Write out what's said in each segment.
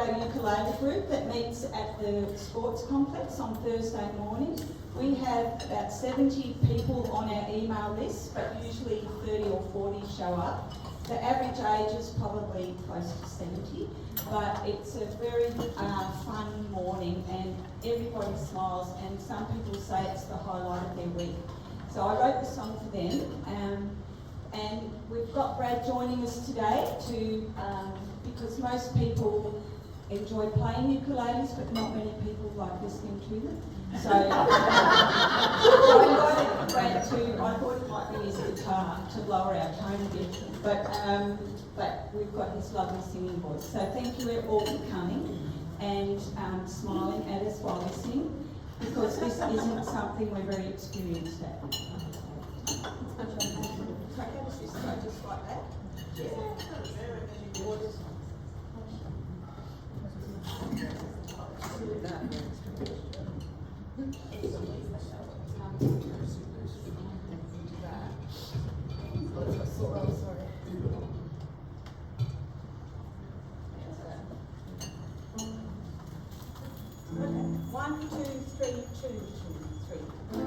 our ukulele group that meets at the sports complex on Thursday morning. We have about 70 people on our email list, but usually 30 or 40 show up. The average age is probably close to 70, but it's a very fun morning and everybody smiles, and some people say it's the highlight of their week. So I wrote the song for them, and we've got Brad joining us today because most people enjoy playing ukuleles, but not many people like listening to them. So I invited Brad I thought it might be his guitar to lower our tone a bit, but we've got his lovely singing voice. So thank you all for coming and smiling at us while listening, because this isn't something we're very experienced at. Just like that? Yeah. One, two, three, two, two, three.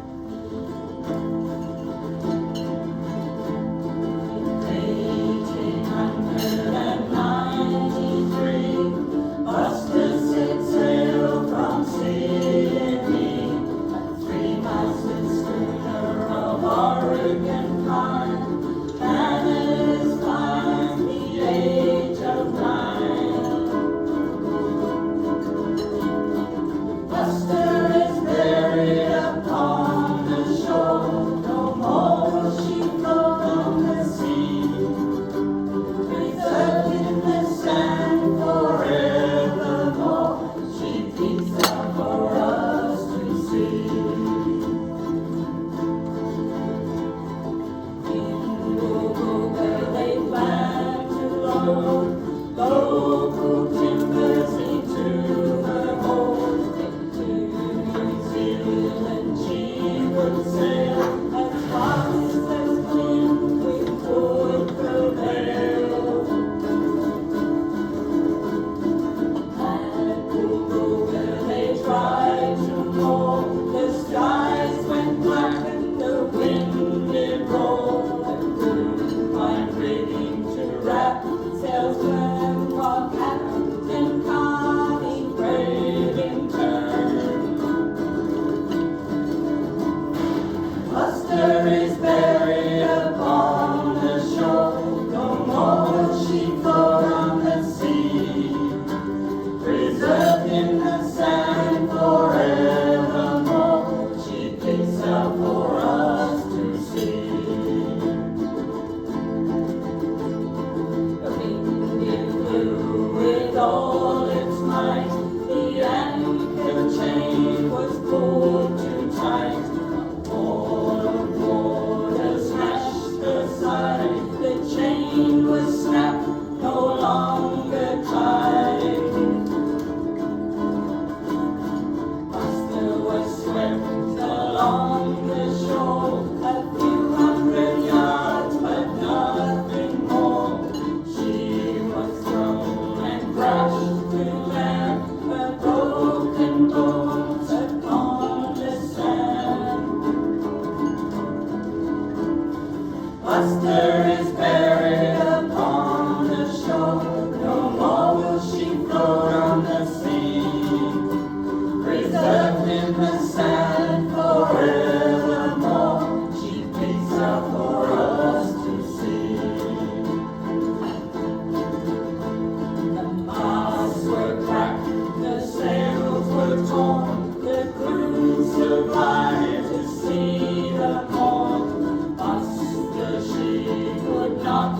Not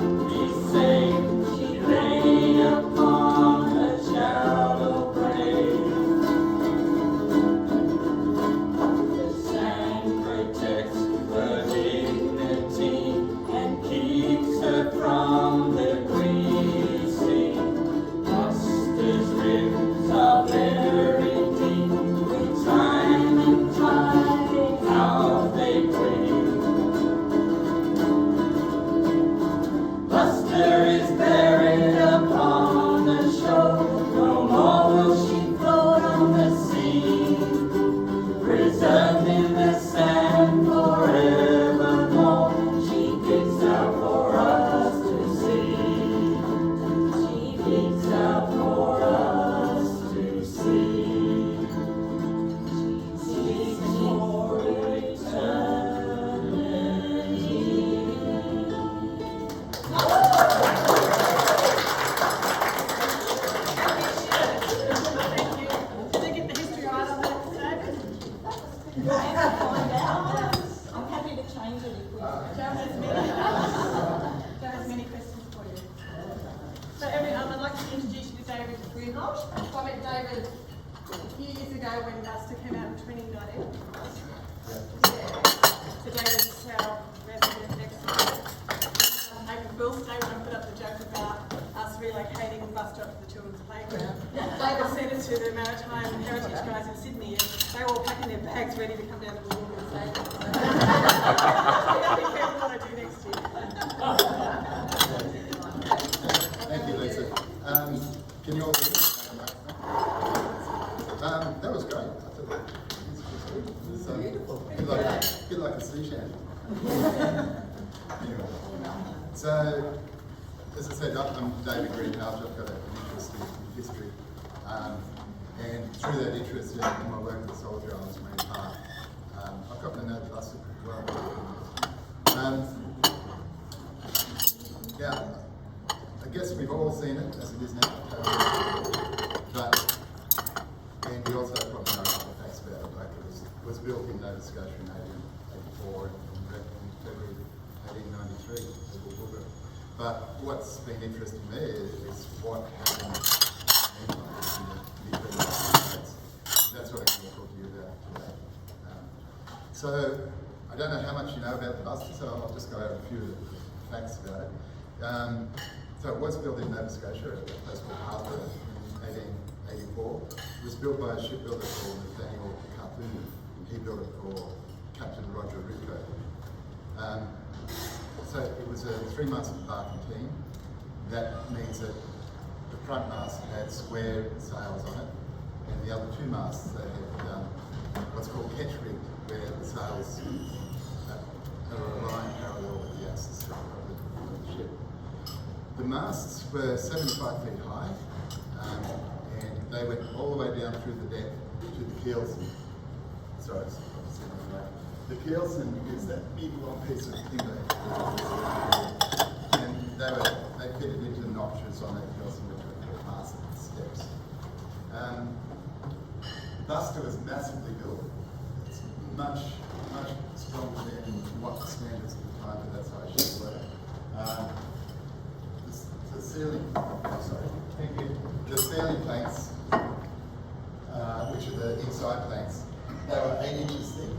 has many questions for you. So I'd like to introduce you to David Greenhalgh. I met David a few years ago when Buster came out in 2019. So David's our resident expert. April Fool's Day when I put up the joke about us relocating Buster up to the children's playground. David sent it to the Maritime Heritage guys in Sydney and they were all packing their bags ready to come down to Woolgoolga and save them. So I've got to be careful what I do next year. Thank you, Lisa. Can you all hear me? That was great. I thought that was beautiful. A bit like a sea shanty. Anyway. So, as I said, I'm David Greenhalgh. I've got an interest in history. And through that interest in my work at the Soldier Islands Marine Park, I've gotten to know the Buster pretty well. Yeah, I guess we've all seen it as it is now. And we also probably know a couple of facts about it. Like it was built in Nova Scotia in 1884 and in February 1893 at Woolgoolga. But what's been interesting to me is what happened in the United States. That's what I'm going to talk to you about today. So I don't know how much you know about the Buster, so I'll just go over a few of the facts about it. So it was built in Nova Scotia at a place called Harbour in 1884. It was built by a shipbuilder called Nathaniel Carpoon. He built it for Captain Roger Rucco. So it was a 3-mast barkentine. That means that the front mast had square sails on it, and the other 2 masts they had what's called ketch rigged, where the sails are aligned parallel with the axis of the ship. The masts were 75 feet high, and they went all the way down through the deck to the keelson. Sorry, it's obviously not right. The keelson is that big long piece of timber, and they fitted into the notches on that keelson which were called mast steps. Buster was massively built. It's much stronger than what the standards at the time for that size ship were. The ceiling planks, which are the inside planks, they were 8 inches thick.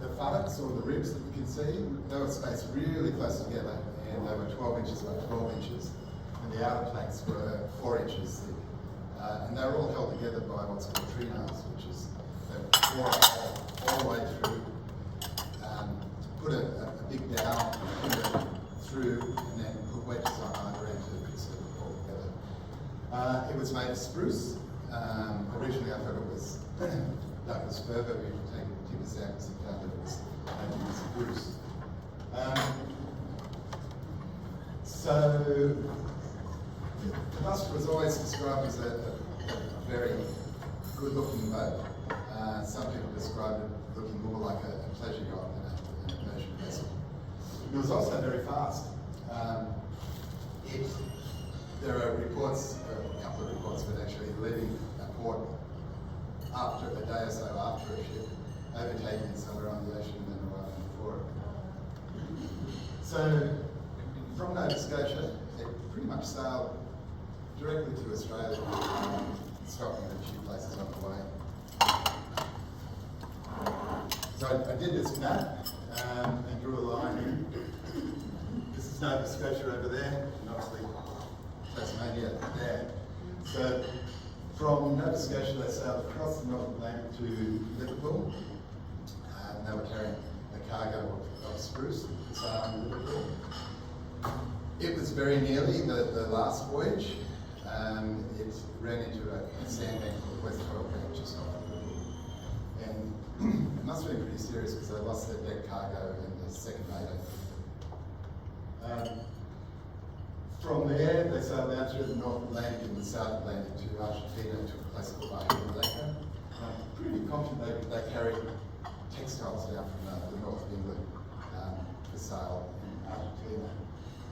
The funnels, or the ribs that you can see, they were spaced really close together, and they were 12 inches by 12 inches. And the outer planks were 4 inches thick. And they were all held together by what's called tree nails, which is they bore a hole all the way through, put a big dowel through, and then put wedges on either end to fix it all together. It was made of spruce. Originally I thought it was Douglas fir, but we've taken timber samples and found that it was made of spruce. So the Buster was always described as a very good-looking boat. Some people describe it looking more like a pleasure yacht than a commercial vessel. It was also very fast. There are reports, a couple of reports, but actually leaving a port after a day or so after a ship, overtaking it somewhere on the ocean and then arriving before it. So from Nova Scotia, it pretty much sailed directly to Australia, stopping at a few places on the way. So I did this map and drew a line. This is Nova Scotia over there, and obviously Tasmania there. So from Nova Scotia they sailed across the North Atlantic to Liverpool, and they were carrying a cargo of spruce to sail to Liverpool. It was very nearly the last voyage. It ran into a sandbank called West Woolgoolga, just off Liverpool. And it must have been pretty serious because they lost their deck cargo and the second mate. From there, they sailed down through the North Atlantic and the South Atlantic to Argentina to a place called Woolgoolga. I'm pretty confident they carried textiles down from the north of England for sale in Argentina.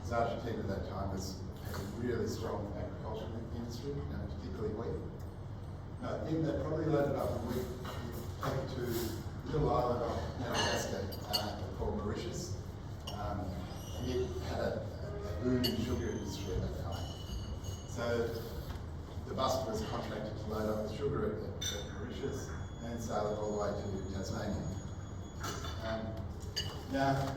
Because Argentina at that time had a really strong agricultural industry, particularly wheat. I think they probably loaded up with wheat, taken to a little island off Madagascar called booming sugar industry at that time. So the bus was contracted to load up with sugar at Mauritius and sail it all the way to Tasmania. Now,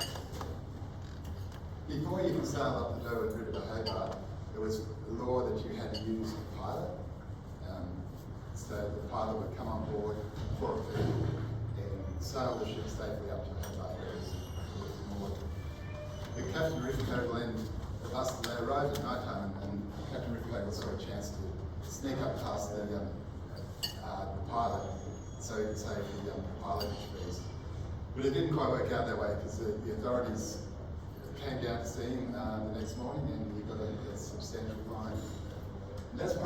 before you could sail up the Derwent River to Hobart, there was a law that you had to use a pilot. So the pilot would come on board for a fee and sail the ship safely up to Hobart. The Captain Rifcogle and the bus, they arrived at night time, and Captain Rifcogle saw a chance to sneak up past the pilot so he could save the pilotage fees. But it didn't quite work out that way, because the authorities came down to see him the next morning, and he got a substantial fine. That's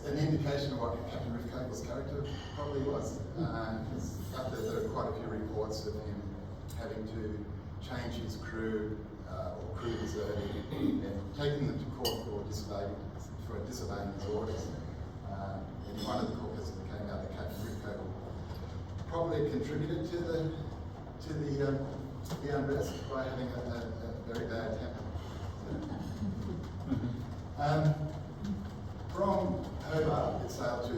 an indication of what Captain Rifcogle's character probably was. Because up there were quite a few reports of him having to change his crew or crew deserting and taking them to court for disobeying his orders. And one of the court cases that came out that Captain Rifcogle probably contributed to the unrest by having a very bad temper. From Hobart, it sailed to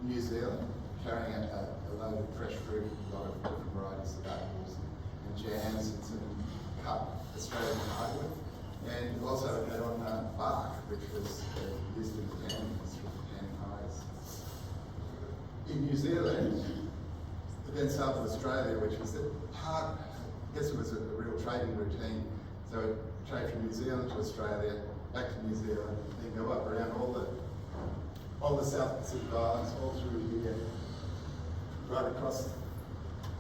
New Zealand, carrying a load of fresh fruit, a lot of different varieties of apples and jams and some cut Australian hardwood. And also it had on bark, which was used in the tanning industry, tanning hides. In New Zealand, it then sailed to Australia, which was part, I guess it was a real trading routine. So it traded from New Zealand to Australia, back to New Zealand, then go up around all the South Pacific Islands, all through here, right across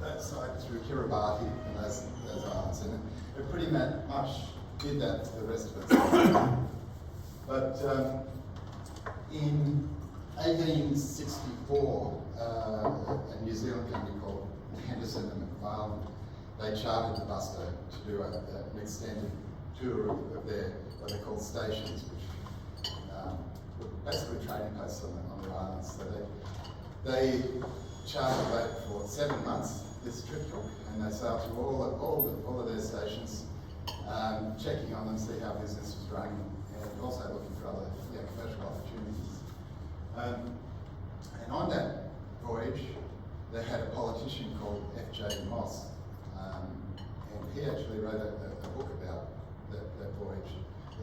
that side through Kiribati and those islands. And it pretty much did that for the rest of it. But in 1864, a New Zealand company called Henderson and McFarlane, they chartered the Buster to do an extended tour of their, what they call stations, which were basically trading posts on the islands. So they chartered the boat for 7 months, this trip took, and they sailed through all of their stations, checking on them, see how business was running, and also looking for other commercial opportunities. And on that voyage, they had a politician called F.J. Moss, and he actually wrote a book about that voyage.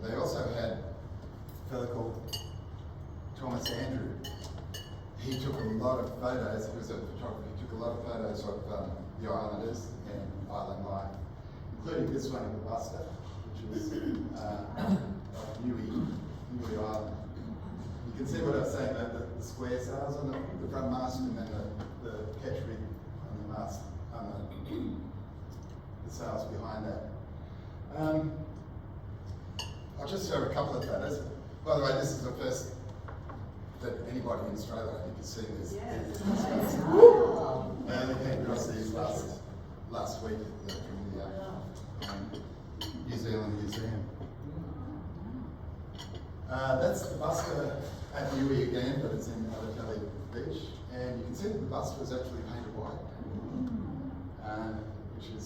But they also had a fellow called Thomas Andrew. He took a lot of photos, he was a photographer, he took a lot of photos of the islanders and island life, including this one of the Buster, which was Niue Island. You can see what I was saying about the square sails on the front mast, and then the catch rig on the mast, on the sails behind that. I'll just show a couple of photos. By the way, this is the first that anybody in Australia, I think, has seen this. Yes. They only came across these last week from the New Zealand Museum. That's the Buster at Niue again, but it's in Alatelli Beach, and you can see that the Buster was actually painted white, which is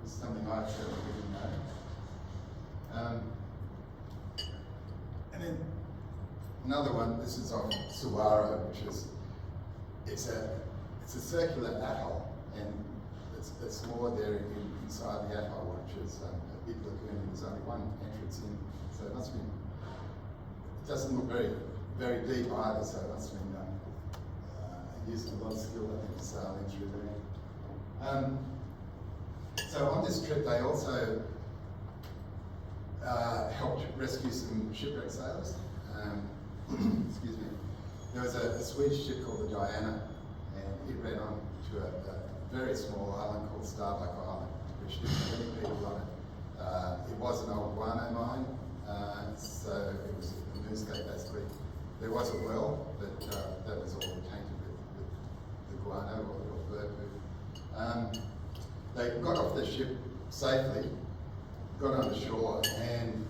something I certainly didn't know. And then another one. This is on Suwara, which is it's a circular atoll, and it's moored there inside the atoll, which is a big lagoon. There's only one entrance in, so it must be. It doesn't look very, very deep either, so it must have been using a lot of skill, I think, to sail in through there. So on this trip, they also helped rescue some shipwrecked sailors. Excuse me. There was a Swedish ship called the Diana, and it ran on to a very small island called Starbuck Island, which didn't have any people on it. It was an old guano mine, so it was a moonscape basically. There was a well, but that was all tainted with the guano or bird poo. They got off the ship safely, got on the shore, and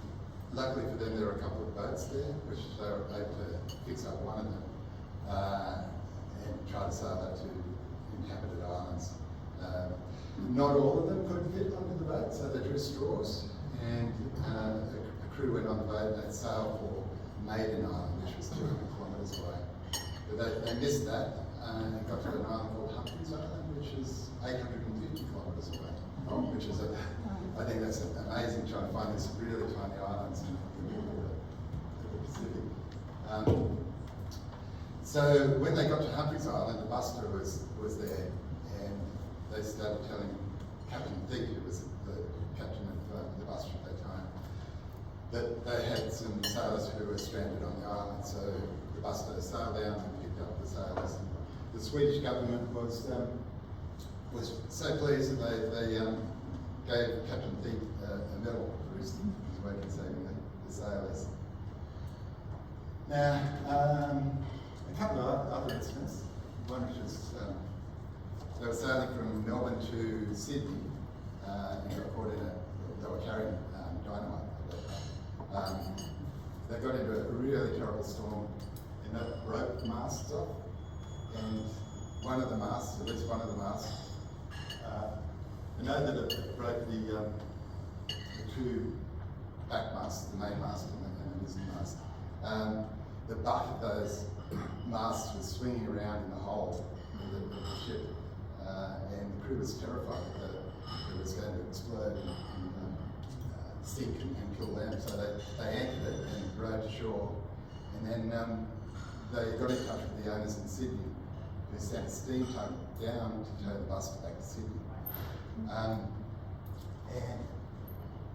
luckily for them there were a couple of boats there, which they were able to fix up one of them and try to sail that to inhabited islands. Not all of them could fit onto the boat, so they drew straws and a crew went on the boat and they sailed for Maiden Island, which was 200 kilometres away. But they missed that and got to an island called Humphreys Island, which is 850 kilometres away, which is, I think that's amazing, trying to find these really tiny islands in the Pacific. So when they got to Humphreys Island, the buster was there, and they started telling Captain Thick, who was the captain of the buster at that time, that they had some sailors who were stranded on the island. So the buster sailed down and picked up the sailors. And the Swedish government was so pleased that they gave Captain Thick a medal for his work in saving the sailors. Now, a couple of other incidents. One which was they were sailing from Melbourne to Sydney and got caught in they were carrying dynamite. They got into a really terrible storm and that broke the masts off. And one of the masts, at least one of the masts, I know that it broke the two back masts, the main mast and the mizzen mast. The butt of those masts was swinging around in the hull of the ship, and the crew was terrified that it was going to explode and sink and kill them. So they anchored it and rowed to shore, and then they got in touch with the owners in Sydney, who sent a steam tug down to tow the buster back to Sydney. And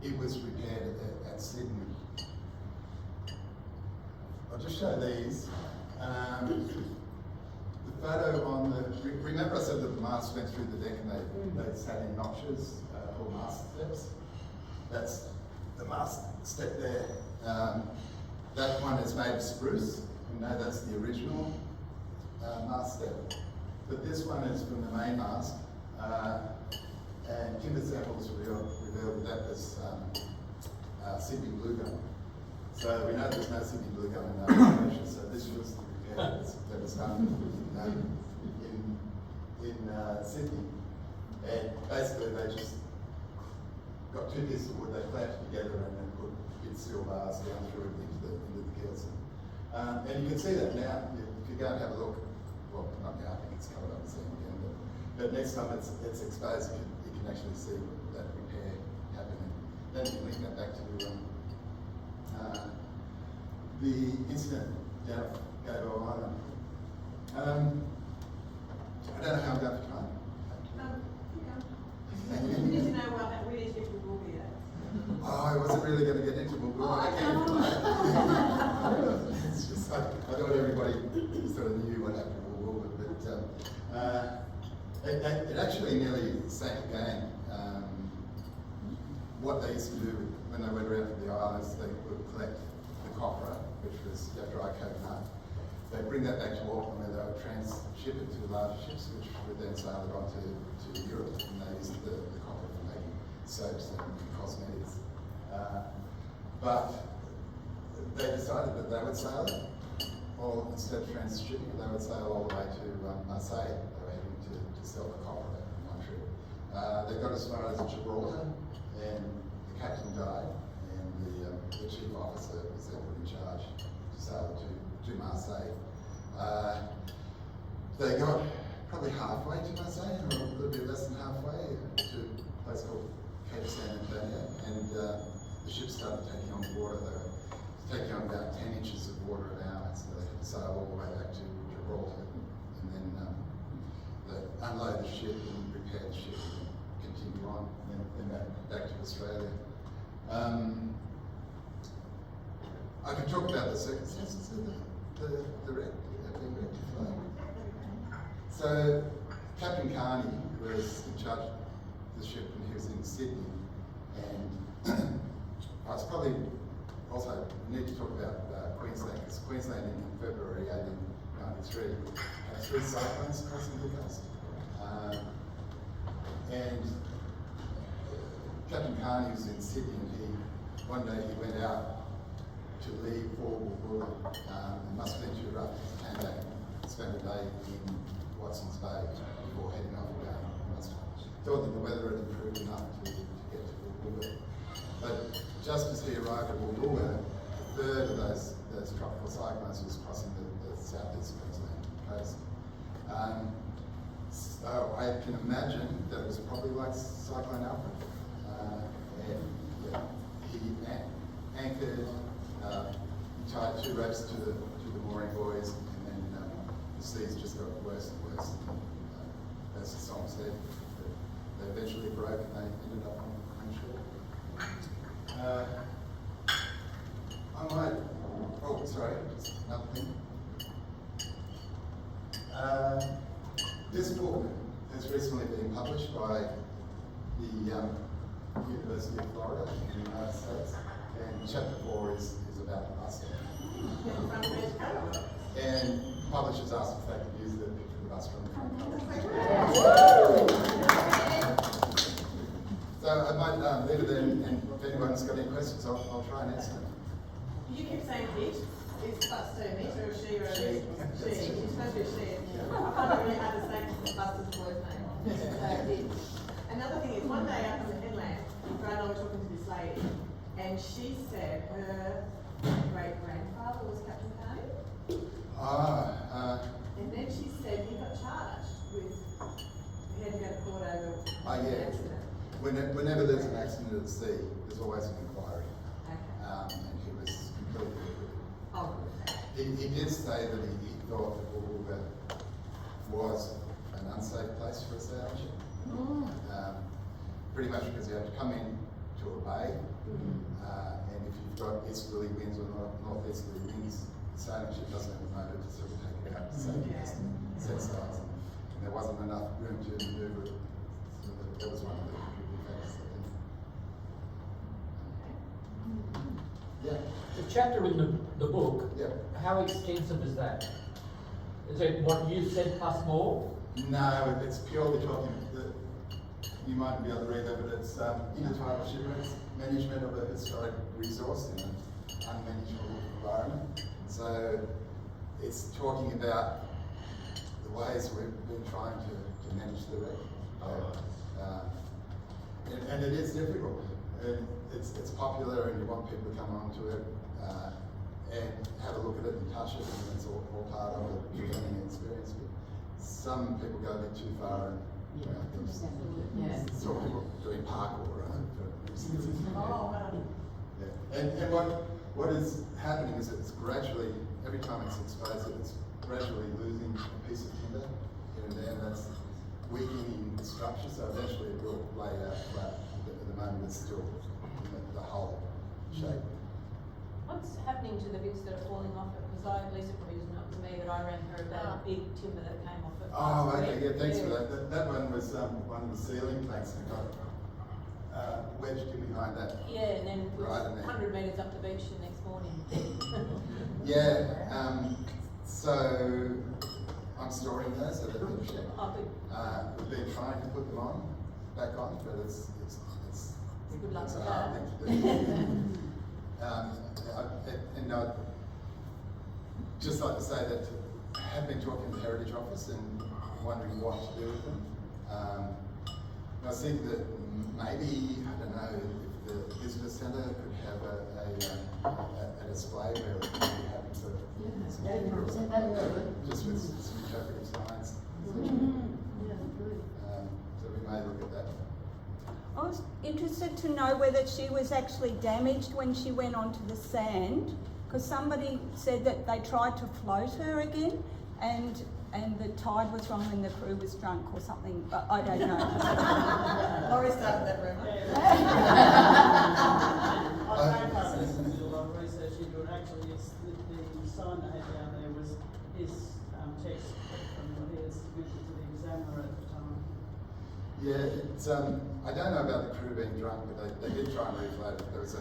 it was repaired at Sydney. I'll just show these. The photo on the, remember I said that the mast went through the deck and they sat in notches called mast steps? That's the mast step there. That one is made of spruce. You know that's the original mast step. But this one is from the main mast. And timber samples revealed that was Sydney bluegum. So we know there's no Sydney bluegum in our operation, so this was the repair that was done in Sydney. And basically they just got two pieces of wood, they clamped together and then put big steel bars down through it into the keels. And you can see that now, if you go and have a look, well not now, I think it's covered up and seen again, but next time it's exposed, you can actually see that repair happening. Then you can link that back to the incident down at Gabo Island. I don't know how I'm going for time. We need to know what that really ship will be at. Oh, I wasn't really going to get into Woolgoolga. It's just like, I thought everybody sort of knew what happened to Woolgoolga, but it actually nearly sank again. What they used to do when they went around to the islands, they would collect the copra, which was dry coconut. They'd bring that back to Auckland where they would transship it to large ships, which would then sail it on to Europe, and they used the copra for making soaps and cosmetics. But they decided that they would sail it, or instead of transshipping it, they would sail all the way to Marseille. They were heading to sell the copra in one trip. They got as far as Gibraltar, and the captain died, and the chief officer was then put in charge to sail to Marseille. They got probably halfway to Marseille, or a little bit less than halfway, to a place called Cape San Antonio, and the ship started taking on water. They were taking on about 10 inches of water an hour, so they had to sail all the way back to Gibraltar, and then they unload the ship and repair the ship and continue on, and then back to Australia. I can talk about the circumstances of the wreck, being rectified. So, Captain Carney was in charge of the ship when he was in Sydney, and I was probably also need to talk about Queensland, because Queensland in February 1893 had 3 cyclones crossing the coast. And Captain Carney was in Sydney, and one day he went out to leave for Woolgoolga, and must have been too rough. He came back and spent a day in Watson's Bay before heading off again. thought that the weather had improved enough to get to Woolgoolga. But just as he arrived at Woolgoolga, a third of those tropical cyclones was crossing the southeast Queensland coast. So I can imagine that it was probably like Cyclone Alfred. He anchored, tied 2 ropes to the mooring buoys, and then the seas just got worse and worse. As the song said, they eventually broke and they ended up on shore. I might, just another thing. This book has recently been published by the University of Florida in the United States, and chapter 4 is about us. And publishers asked if they could use the picture of us from the front cover. So I might leave it there, and if anyone's got any questions, I'll try and answer them. You keep saying it. Is Buster a it or a she or a she? It's supposed to be a she. I find it really hard to say Buster's boy's name. Another thing is, one day up on the headland, Brad and I were talking to this lady, and she said her great-grandfather was Captain Carney. And then she said he got charged with, he had to go to court over the accident. Whenever there's an accident at sea, there's always an inquiry. Okay. And he was completely acquitted. Oh, He did say that he thought that Woolgoolga was an unsafe place for a sailing ship. Pretty much because you have to come in to a bay, and if you've got easterly winds or northeasterly winds, the sailing ship doesn't have a motor to sort of take it out to safety set sails. And there wasn't enough room to manoeuvre it, so that was one of the contributing factors, I think. Yeah. The chapter in the book, Yeah. how extensive is that? Is it what you said plus more? No, it's purely talking. You might be able to read that, but it's intertidal shipwrecks, management of a historic resource in an unmanageable environment. So it's talking about the ways we've been trying to manage the wreck. And it is difficult. And it's popular, and you want people to come onto it and have a look at it and touch it, and it's all part of the learning experience. But some people go a bit too far, and saw people doing parkour, for instance. Yeah. And what is happening is it's gradually, every time it's exposed, it's gradually losing a piece of timber here and there, and that's weakening the structure, so eventually it will lay out flat, but at the moment it's still in the whole shape. What's happening to the bits that are falling off it? Because Lisa probably doesn't know, it was me that I rang her about a big timber that came off it. Oh, okay, yeah, thanks for that. That one was one of the ceiling planks that got wedged in behind that. Yeah, and then it was Right, and then- 100 metres up the beach the next morning. Yeah, so I'm storing those at the shed. Oh, good. We've been trying to put them back on, but it's Good luck it's with a hard that. thing to do. And I'd just like to say that I have been talking to the Heritage Office and wondering what to do with them. I was thinking that maybe, I don't know, if the visitor centre could have a display where it could be having sort of just with some interpretive signs. So we may look at that. I was interested to know whether she was actually damaged when she went onto the sand, because somebody said that they tried to float her again, and the tide was wrong and the crew was drunk or something, but I don't know. Laurie started that rumour. I've done a lot of research into it. Actually, it's the sign they had down there was his text from what he had submitted to the examiner at the time. Yeah, it's I don't know about the crew being drunk, but they did try and refloat it. There was a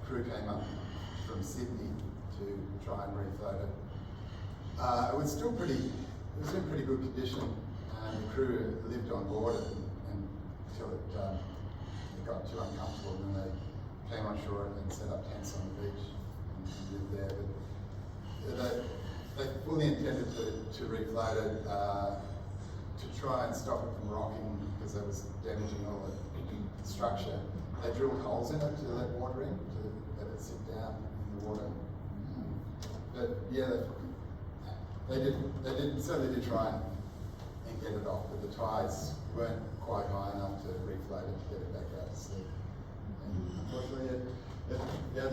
crew came up from Sydney to try and refloat it. It was still it was in pretty good condition. The crew lived on board it until it got too uncomfortable, and then they came on shore and set up tents on the beach and lived there. But they fully intended to refloat it to try and stop it from rocking because it was damaging all the structure, they drilled holes in it to let water in, to let it sit down in the water. But yeah, they did try and get it off, but the tides weren't quite high enough to refloat it to get it back out to sea. And unfortunately, the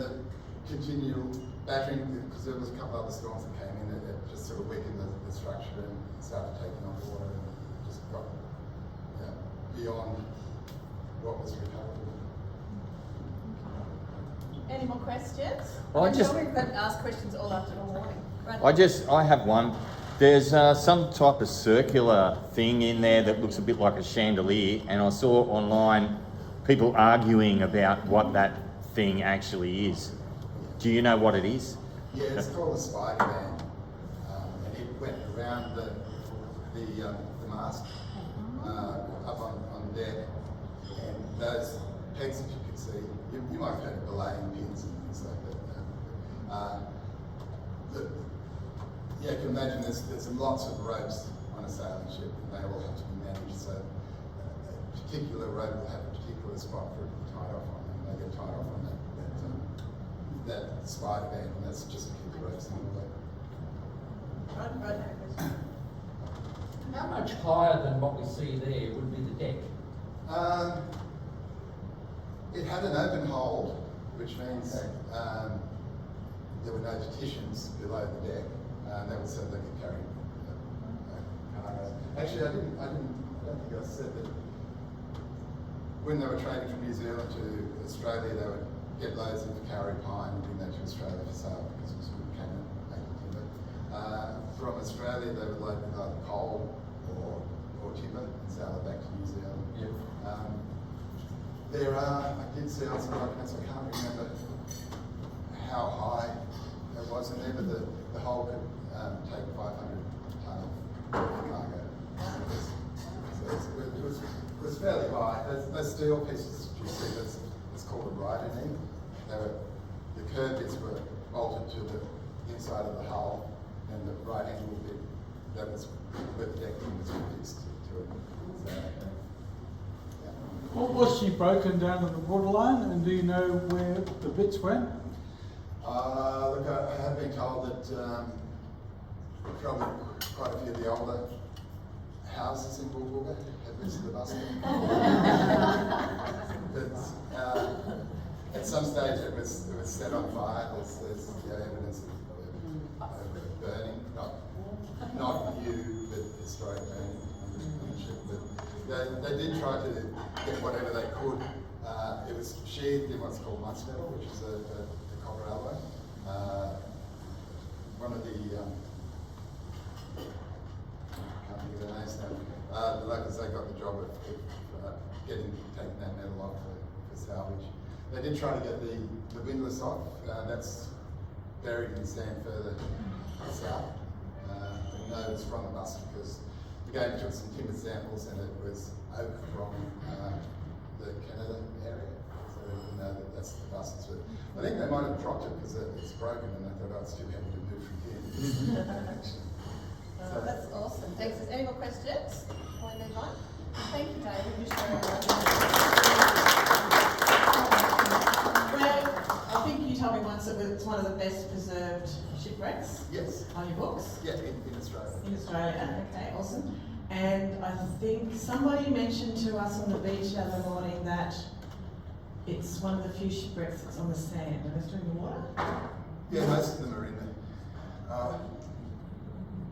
continual battering, because there was a couple other storms that came in, it just sort of weakened the structure and started taking on water and just got beyond what was recoverable. Any more questions? Well, I'm sure we've been asked questions all afternoon morning. I have one. There's some type of circular thing in there that looks a bit like a chandelier, and I saw online people arguing about what that thing actually is. Do you know what it is? Yeah, it's called a spider band, and it went around the mast up on deck, and those pegs that you could see, you might have heard belaying pins and things like that. Yeah, you can imagine there's lots of ropes on a sailing ship, and they all have to be managed. So a particular rope will have a particular spot for it to be tied off on, and they get tied off on that spider band, and that's just to keep the ropes in the way. How much higher than what we see there would be the deck? It had an open hold, which means there were no partitions below the deck. That was so they could carry cargo. Actually, I don't think I said that when they were trading from New Zealand to Australia, they would get loads of Carry pine and bring that to Australia for sale because it was good cannon making timber. From Australia, they would load with either coal or timber and sail it back to New Zealand. Yeah. I did see on some documents, I can't remember how high it was in there, but the hull could take 500 tonne of cargo. So it was fairly high. Those steel pieces you see, that's called a rider knee. The curved bits were bolted to the inside of the hull, and the right angle bit that was where the decking was fixed to it. So, What was she broken down to the borderline, and do you know where the bits went? Look, I have been told that probably quite a few of the older houses in Woolgoolga have missed the busting. But at some stage it was set on fire. There's evidence of burning, not new, but historic burning on the ship. But they did try to get whatever they could. It was sheathed in what's called musmetal, which is a copper alloy. One of the can't think of the names now. The locals, they got the job of taking that metal off for salvage. They did try to get the windlass off. That's buried in sand further south. We know it's from the bus because we gave it some timber samples, and it was oak from the Canada area. So we know that that's the bus. I think they might have dropped it because it's broken, and they thought, oh, it's too heavy to move from here. That's awesome. Thanks. Any more questions before we move on? Thank you, David. You're sharing. Well, I think you told me once that it's one of the best preserved shipwrecks. Yes. On your books. Yeah, in Australia. In Australia. Okay, awesome. And I think somebody mentioned to us on the beach the other morning that it's one of the few shipwrecks that's on the sand. Are they still in the water? Yeah, most of them are in there.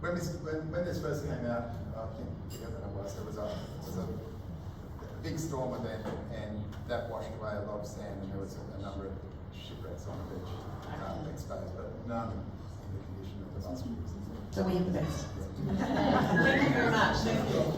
When this first came out, I think when it was, there was a big storm event, and that washed away a lot of sand, and there was a number of shipwrecks on the beach exposed, but none in the condition of the last few years. So we're the best. Thank you very much. Thank you.